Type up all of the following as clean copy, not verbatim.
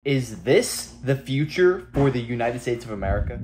Is this the future for the United States of America?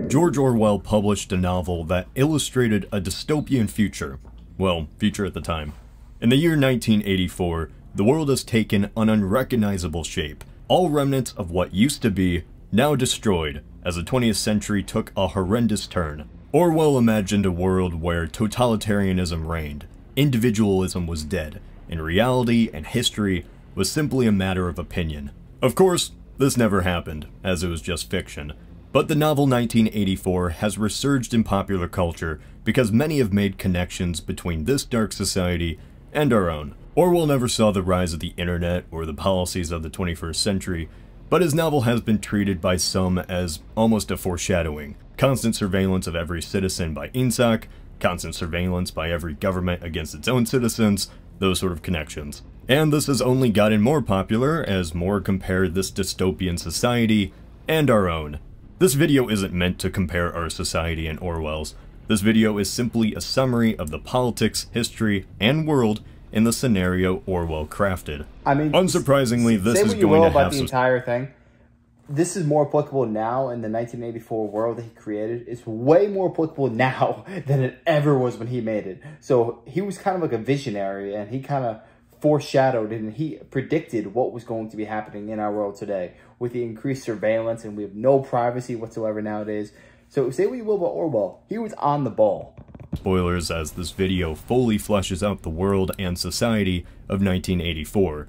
George Orwell published a novel that illustrated a dystopian future. Well, future at the time. In the year 1984, the world has taken an unrecognizable shape. All remnants of what used to be, now destroyed, as the 20th century took a horrendous turn. Orwell imagined a world where totalitarianism reigned, individualism was dead, and reality and history was simply a matter of opinion. Of course, this never happened, as it was just fiction, but the novel 1984 has resurged in popular culture because many have made connections between this dark society and our own. Orwell never saw the rise of the internet or the policies of the 21st century, but his novel has been treated by some as almost a foreshadowing. Constant surveillance of every citizen by INSAC, constant surveillance by every government against its own citizens, those sort of connections. And this has only gotten more popular as more compare this dystopian society and our own. This video isn't meant to compare our society and Orwell's. This video is simply a summary of the politics, history, and world in the scenario Orwell crafted. I mean, unsurprisingly, this is say what you going will to about have the some... entire thing. This is more applicable now in the 1984 world that he created. It's way more applicable now than it ever was when he made it. So he was kind of like a visionary, and he kind of foreshadowed and he predicted what was going to be happening in our world today with the increased surveillance, and we have no privacy whatsoever nowadays. So say what you will about Orwell, he was on the ball. Spoilers as this video fully fleshes out the world and society of 1984.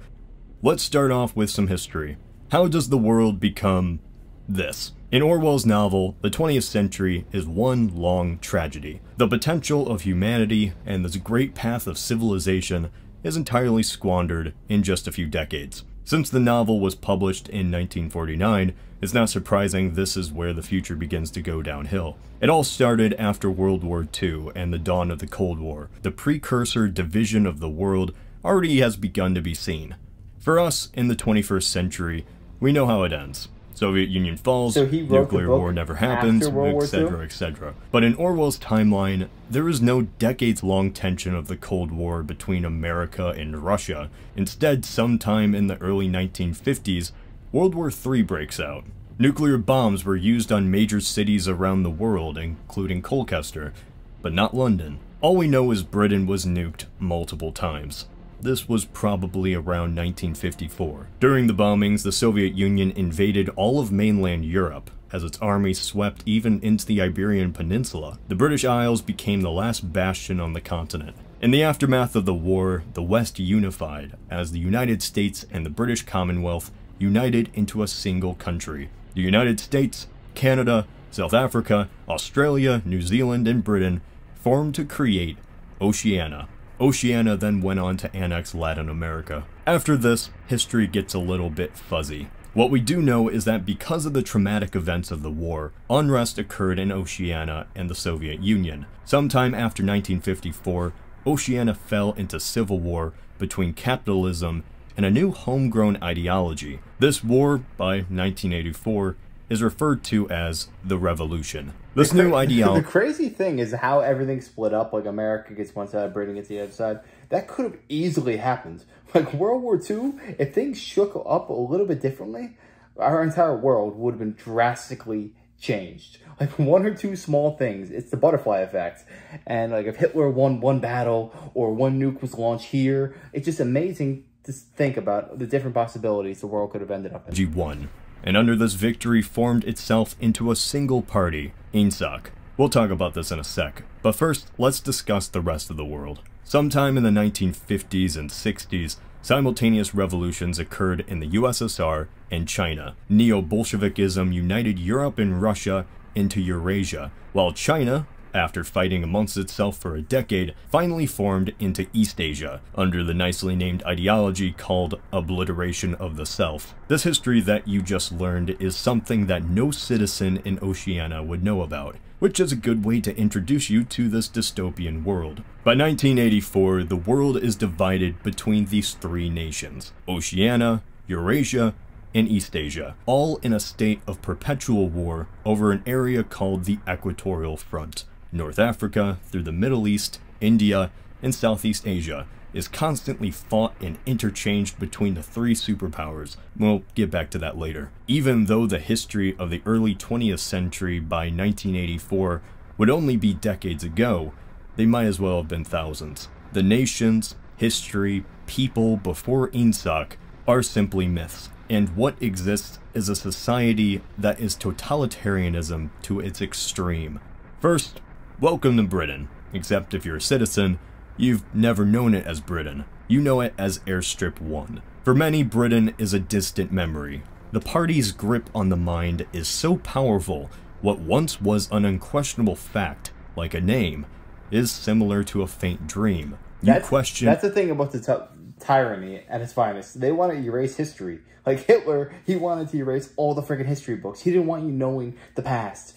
Let's start off with some history. How does the world become this? In Orwell's novel, the 20th century is one long tragedy. The potential of humanity and this great path of civilization is entirely squandered in just a few decades. Since the novel was published in 1949, it's not surprising this is where the future begins to go downhill. It all started after World War II and the dawn of the Cold War. The precursor division of the world already has begun to be seen. For us, in the 21st century, we know how it ends. Soviet Union falls, so he wrote nuclear war never happens, etc., etc. But in Orwell's timeline, there is no decades-long tension of the Cold War between America and Russia. Instead, sometime in the early 1950s, World War III breaks out. Nuclear bombs were used on major cities around the world, including Colchester, but not London. All we know is Britain was nuked multiple times. This was probably around 1954. During the bombings, the Soviet Union invaded all of mainland Europe, as its army swept even into the Iberian Peninsula. The British Isles became the last bastion on the continent. In the aftermath of the war, the West unified, as the United States and the British Commonwealth united into a single country. The United States, Canada, South Africa, Australia, New Zealand, and Britain formed to create Oceania. Oceania then went on to annex Latin America. After this, history gets a little bit fuzzy. What we do know is that because of the traumatic events of the war, unrest occurred in Oceania and the Soviet Union. Sometime after 1954, Oceania fell into civil war between capitalism and a new homegrown ideology. This war, by 1984, is referred to as the Revolution. This new ideology... The crazy thing is how everything split up, like America gets one side, Britain gets the other side. That could have easily happened. Like World War II, if things shook up a little bit differently, our entire world would have been drastically changed. Like one or two small things, it's the butterfly effect. And like if Hitler won one battle or one nuke was launched here, it's just amazing to think about the different possibilities the world could have ended up in. G1. And under this victory formed itself into a single party, INSAC. We'll talk about this in a sec, but first, let's discuss the rest of the world. Sometime in the 1950s and 60s, simultaneous revolutions occurred in the USSR and China. Neo-Bolshevikism united Europe and Russia into Eurasia, while China, after fighting amongst itself for a decade, finally formed into Eastasia, under the nicely named ideology called obliteration of the self. This history that you just learned is something that no citizen in Oceania would know about, which is a good way to introduce you to this dystopian world. By 1984, the world is divided between these three nations: Oceania, Eurasia, and Eastasia, all in a state of perpetual war over an area called the Equatorial Front. North Africa, through the Middle East, India, and Southeast Asia is constantly fought and interchanged between the three superpowers. We'll get back to that later. Even though the history of the early 20th century by 1984 would only be decades ago, they might as well have been thousands. The nations, history, people before Ingsoc are simply myths, and what exists is a society that is totalitarianism to its extreme. First, welcome to Britain, except if you're a citizen, you've never known it as Britain. You know it as Airstrip 1. For many, Britain is a distant memory. The party's grip on the mind is so powerful, what once was an unquestionable fact, like a name, is similar to a faint dream. That's the thing about the tyranny at its finest. They want to erase history. Like Hitler, he wanted to erase all the freaking history books. He didn't want you knowing the past.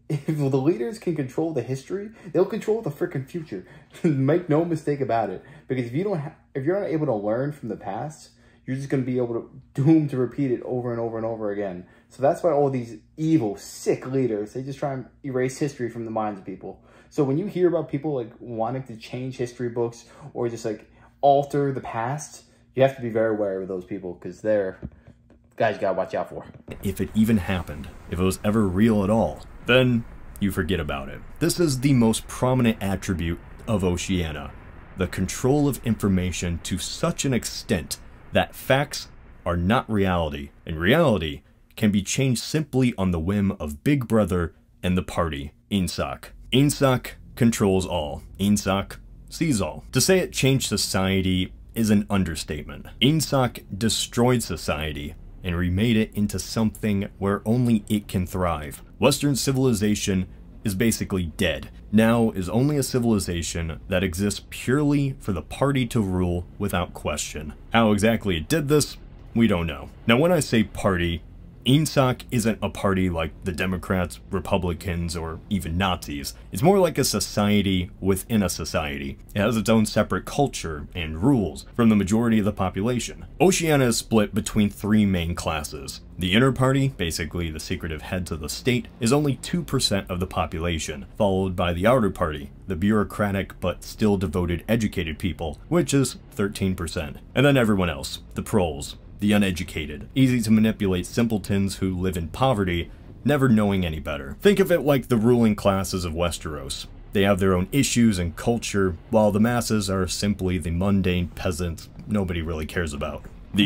If the leaders can control the history, they'll control the freaking future. Make no mistake about it. Because if you're not able to learn from the past, you're just going to be doomed to repeat it over and over and over again. So that's why all these evil, sick leaders, they just try and erase history from the minds of people. So when you hear about people like wanting to change history books or just like alter the past, you have to be very wary of those people because they're guys you gotta watch out for. If it even happened, if it was ever real at all, then you forget about it. This is the most prominent attribute of Oceania, the control of information to such an extent that facts are not reality, and reality can be changed simply on the whim of Big Brother and the party, Ingsoc. Ingsoc controls all. Ingsoc sees all. To say it changed society is an understatement. Ingsoc destroyed society and remade it into something where only it can thrive. Western civilization is basically dead. Now is only a civilization that exists purely for the party to rule without question. How exactly it did this, we don't know. Now when I say party, Ingsoc isn't a party like the Democrats, Republicans, or even Nazis. It's more like a society within a society. It has its own separate culture and rules from the majority of the population. Oceania is split between three main classes. The inner party, basically the secretive heads of the state, is only 2% of the population, followed by the outer party, the bureaucratic but still devoted educated people, which is 13%. And then everyone else, the proles, the uneducated, easy to manipulate simpletons who live in poverty, never knowing any better. Think of it like the ruling classes of Westeros. They have their own issues and culture, while the masses are simply the mundane peasants nobody really cares about. The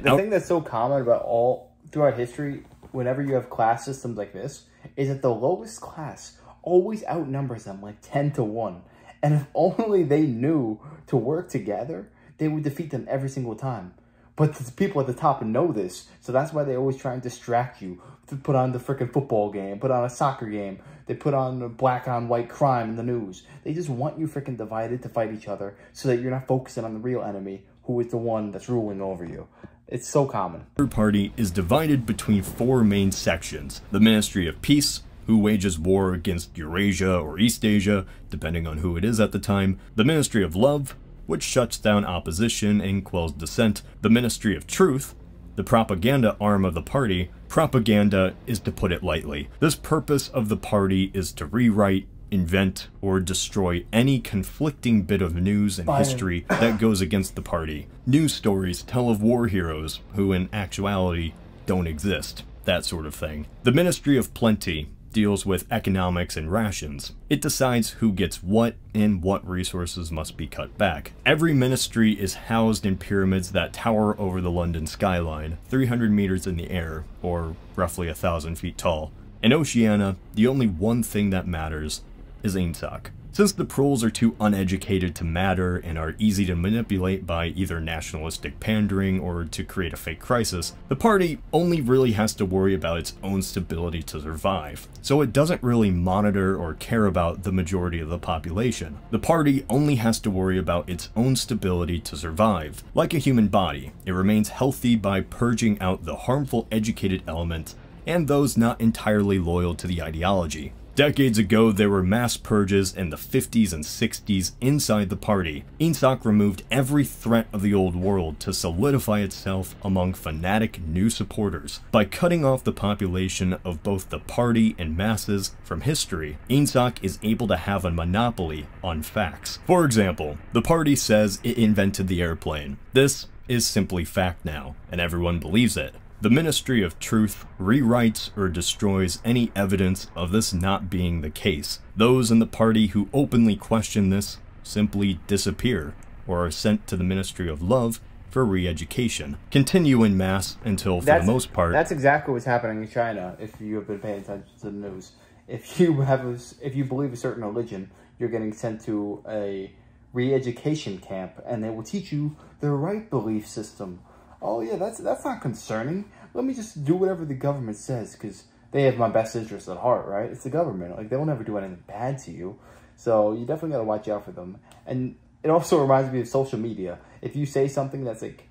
thing that's so common about all throughout history, whenever you have class systems like this, is that the lowest class always outnumbers them like 10 to 1. And if only they knew to work together, they would defeat them every single time. But the people at the top know this, so that's why they always try and distract you. To put on the freaking football game, put on a soccer game, they put on black on white crime in the news. They just want you freaking divided to fight each other so that you're not focusing on the real enemy, who is the one that's ruling over you. It's so common. The party is divided between four main sections. The Ministry of Peace, who wages war against Eurasia or East Asia, depending on who it is at the time. The Ministry of Love, which shuts down opposition and quells dissent. The Ministry of Truth, the propaganda arm of the party. Propaganda is to put it lightly. This purpose of the party is to rewrite, invent, or destroy any conflicting bit of news and history that goes against the party. News stories tell of war heroes who in actuality don't exist. That sort of thing. The Ministry of Plenty deals with economics and rations. It decides who gets what and what resources must be cut back. Every ministry is housed in pyramids that tower over the London skyline, 300 meters in the air, or roughly 1,000 feet tall. In Oceania, the only one thing that matters is Ingsoc. Since the proles are too uneducated to matter and are easy to manipulate by either nationalistic pandering or to create a fake crisis, the party only really has to worry about its own stability to survive. So it doesn't really monitor or care about the majority of the population. The party only has to worry about its own stability to survive. Like a human body, it remains healthy by purging out the harmful educated elements and those not entirely loyal to the ideology. Decades ago, there were mass purges in the 50s and 60s inside the party. Ingsoc removed every threat of the old world to solidify itself among fanatic new supporters. By cutting off the population of both the party and masses from history, Ingsoc is able to have a monopoly on facts. For example, the party says it invented the airplane. This is simply fact now, and everyone believes it. The Ministry of Truth rewrites or destroys any evidence of this not being the case. Those in the party who openly question this simply disappear, or are sent to the Ministry of Love for re-education. Continue in mass until, for the most part... That's exactly what's happening in China, if you have been paying attention to the news. If you believe a certain religion, you're getting sent to a re-education camp, and they will teach you the right belief system. Oh yeah, that's not concerning. Let me just do whatever the government says, because they have my best interest at heart, right? It's the government. Like, they'll never do anything bad to you. So you definitely got to watch out for them. And it also reminds me of social media. If you say something that's, like,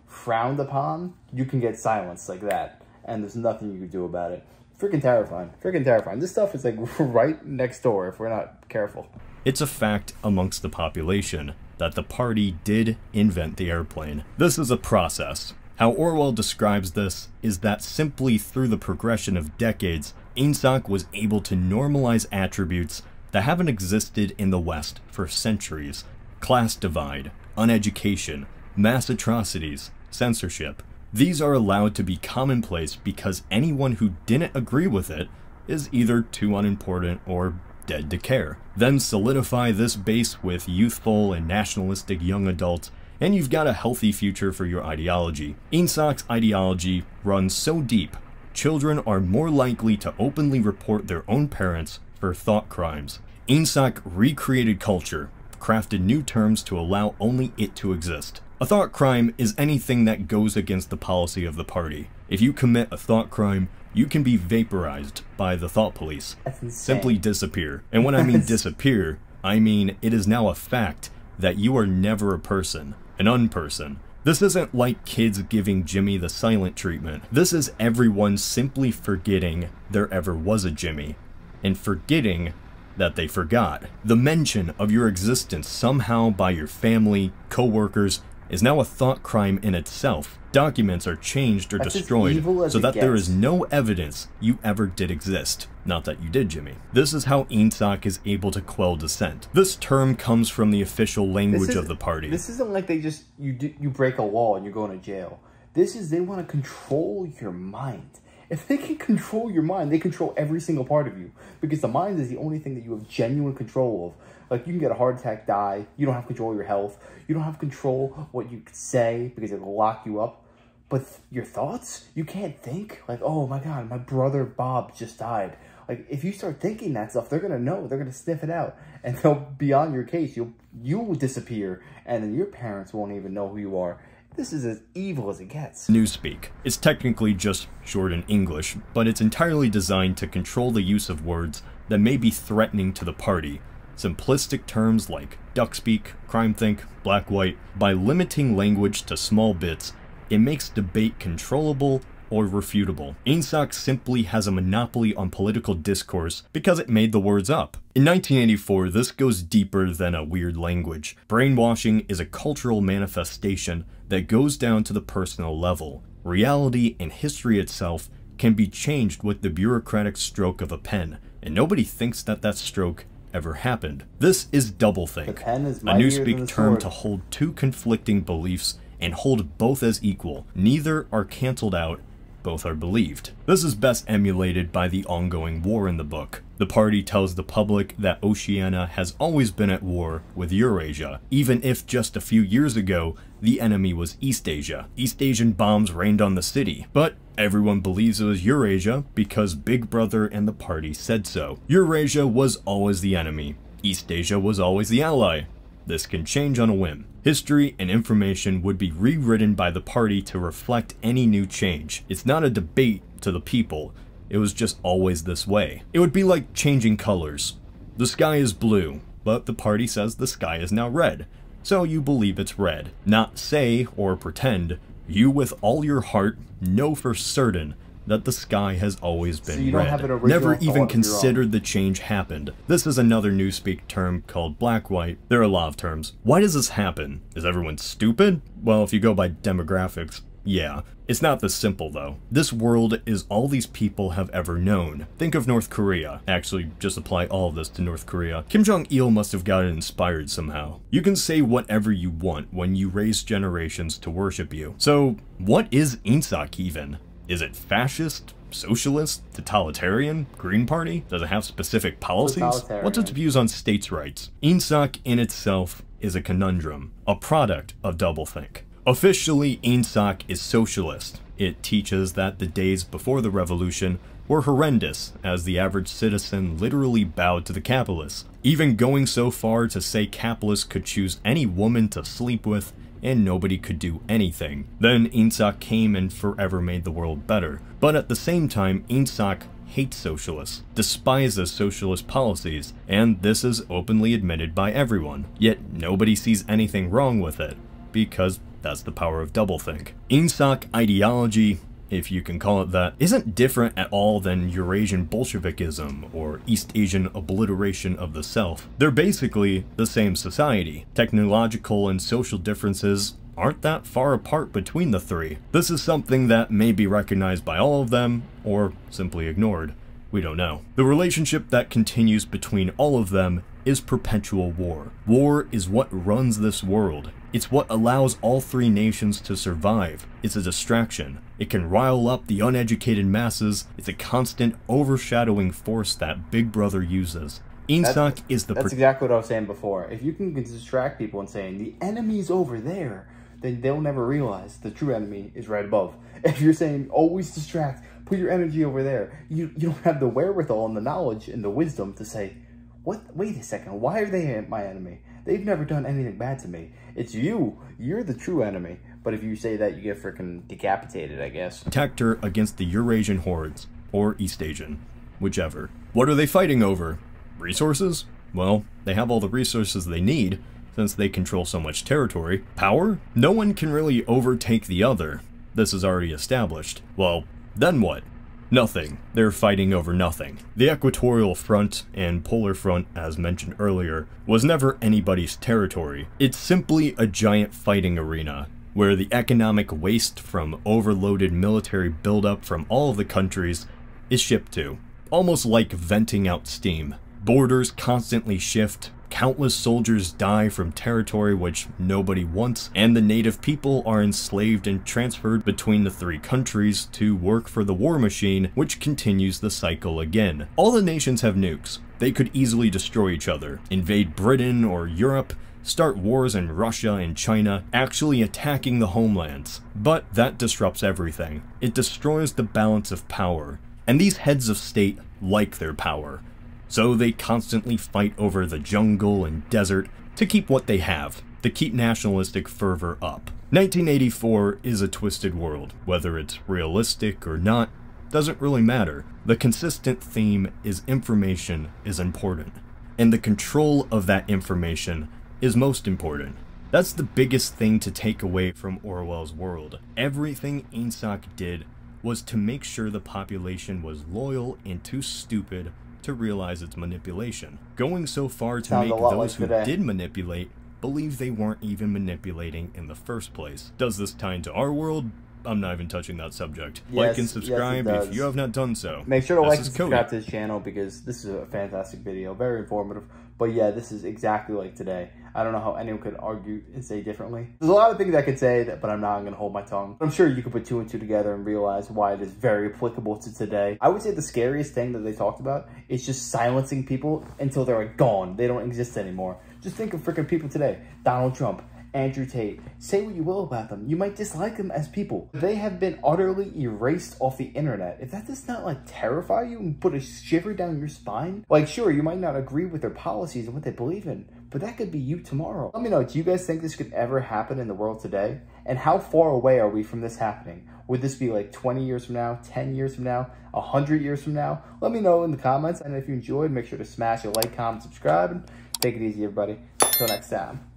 frowned upon, you can get silenced like that. And there's nothing you can do about it. Freaking terrifying. Freaking terrifying. This stuff is, like, right next door if we're not careful. It's a fact amongst the population that the party did invent the airplane. This is a process. How Orwell describes this is that simply through the progression of decades, Ingsoc was able to normalize attributes that haven't existed in the West for centuries. Class divide, uneducation, mass atrocities, censorship. These are allowed to be commonplace because anyone who didn't agree with it is either too unimportant or dead to care. Then solidify this base with youthful and nationalistic young adults, and you've got a healthy future for your ideology. Ingsoc's ideology runs so deep, children are more likely to openly report their own parents for thought crimes. Ingsoc recreated culture, crafted new terms to allow only it to exist. A thought crime is anything that goes against the policy of the party. If you commit a thought crime, you can be vaporized by the thought police. That's insane. Simply disappear. And when I mean disappear, I mean it is now a fact that you are never a person, an unperson. This isn't like kids giving Jimmy the silent treatment. This is everyone simply forgetting there ever was a Jimmy, and forgetting that they forgot. The mention of your existence somehow by your family, co-workers, is now a thought crime in itself. Documents are changed or destroyed so that there is no evidence you ever did exist. Not that you did, Jimmy. This is how Ingsoc is able to quell dissent. This term comes from the official language of the party. This isn't like they just, you break a law and you're going to jail. This is, they want to control your mind. If they can control your mind, they control every single part of you. Because the mind is the only thing that you have genuine control of. Like, you can get a heart attack, die. You don't have control of your health. You don't have control what you could say because it'll lock you up. But your thoughts, you can't think. Like, oh my God, my brother Bob just died. Like, if you start thinking that stuff, they're going to know. They're going to sniff it out. And they'll be on your case. You will disappear. And then your parents won't even know who you are. This is as evil as it gets. Newspeak. It's technically just short in English, but it's entirely designed to control the use of words that may be threatening to the party. Simplistic terms like duckspeak, crimethink, black-white. By limiting language to small bits, it makes debate controllable or refutable. Ingsoc simply has a monopoly on political discourse because it made the words up. In 1984, this goes deeper than a weird language. Brainwashing is a cultural manifestation that goes down to the personal level. Reality and history itself can be changed with the bureaucratic stroke of a pen, and nobody thinks that that stroke ever happened. This is doublethink, a newspeak term to hold two conflicting beliefs and hold both as equal. Neither are cancelled out, both are believed. This is best emulated by the ongoing war in the book. The party tells the public that Oceania has always been at war with Eurasia, even if just a few years ago, the enemy was East Asia. East Asian bombs rained on the city, but everyone believes it was Eurasia because Big Brother and the party said so. Eurasia was always the enemy. East Asia was always the ally. This can change on a whim. History and information would be rewritten by the party to reflect any new change. It's not a debate to the people. It was just always this way. It would be like changing colors. The sky is blue, but the party says the sky is now red. So you believe it's red. Not say or pretend. You with all your heart know for certain that the sky has always been so you don't red. have an original Never even thought considered the change happened. This is another newspeak term called black-white. There are a lot of terms. Why does this happen? Is everyone stupid? Well, if you go by demographics, yeah. It's not this simple, though. This world is all these people have ever known. Think of North Korea. Actually, just apply all of this to North Korea. Kim Jong-il must have gotten inspired somehow. You can say whatever you want when you raise generations to worship you. So, what is Insak even? Is it fascist? Socialist? Totalitarian? Green Party? Does it have specific policies? What's its views on states' rights? Insak in itself is a conundrum, a product of doublethink. Officially, Insak is socialist. It teaches that the days before the revolution were horrendous, as the average citizen literally bowed to the capitalists, even going so far to say capitalists could choose any woman to sleep with and nobody could do anything. Then Insak came and forever made the world better. But at the same time, Insak hates socialists, despises socialist policies, and this is openly admitted by everyone. Yet nobody sees anything wrong with it, because that's the power of doublethink. Insak ideology, if you can call it that, isn't different at all than Eurasian Bolshevikism or East Asian obliteration of the self. They're basically the same society. Technological and social differences aren't that far apart between the three. This is something that may be recognized by all of them, or simply ignored. We don't know. The relationship that continues between all of them is perpetual war. War is what runs this world. It's what allows all three nations to survive. It's a distraction. It can rile up the uneducated masses. It's a constant overshadowing force that Big Brother uses. Insak is the... That's exactly what I was saying before. If you can distract people and saying, the enemy's over there, then they'll never realize the true enemy is right above. If you're saying, always distract, put your energy over there, you don't have the wherewithal and the knowledge and the wisdom to say, what? Wait a second, why are they my enemy? They've never done anything bad to me. It's you. You're the true enemy. But if you say that, you get freaking decapitated, I guess. Protector against the Eurasian hordes, or East Asian, whichever. What are they fighting over? Resources? Well, they have all the resources they need, since they control so much territory. Power? No one can really overtake the other. This is already established. Well, then what? Nothing. They're fighting over nothing. The equatorial front and polar front, as mentioned earlier, was never anybody's territory. It's simply a giant fighting arena, where the economic waste from overloaded military buildup from all of the countries is shipped to, almost like venting out steam. Borders constantly shift, countless soldiers die from territory which nobody wants, and the native people are enslaved and transferred between the three countries to work for the war machine, which continues the cycle again. All the nations have nukes. They could easily destroy each other, invade Britain or Europe, start wars in Russia and China, actually attacking the homelands. But that disrupts everything. It destroys the balance of power, and these heads of state like their power. So they constantly fight over the jungle and desert to keep what they have, to keep nationalistic fervor up. 1984 is a twisted world. Whether it's realistic or not, doesn't really matter. The consistent theme is information is important, and the control of that information is most important. That's the biggest thing to take away from Orwell's world. Everything Insak did was to make sure the population was loyal and too stupid to realize its manipulation, going so far to make those who did manipulate believe they weren't even manipulating in the first place. Does this tie into our world? I'm not even touching that subject. Yes, like and subscribe yes, if you have not done so. Make sure to like and subscribe to this channel because this is a fantastic video, very informative. But yeah, this is exactly like today. I don't know how anyone could argue and say differently. There's a lot of things I could say, but I'm not going to hold my tongue. I'm sure you could put two and two together and realize why it is very applicable to today. I would say the scariest thing that they talked about is just silencing people until they're gone. They don't exist anymore. Just think of freaking people today. Donald Trump, Andrew Tate. Say what you will about them. You might dislike them as people. They have been utterly erased off the internet. If that does not like terrify you and put a shiver down your spine, like sure, you might not agree with their policies and what they believe in, but that could be you tomorrow. Let me know, do you guys think this could ever happen in the world today? And how far away are we from this happening? Would this be like 20 years from now, 10 years from now, 100 years from now? Let me know in the comments. And if you enjoyed, make sure to smash a like, comment, subscribe, and take it easy, everybody. Until next time.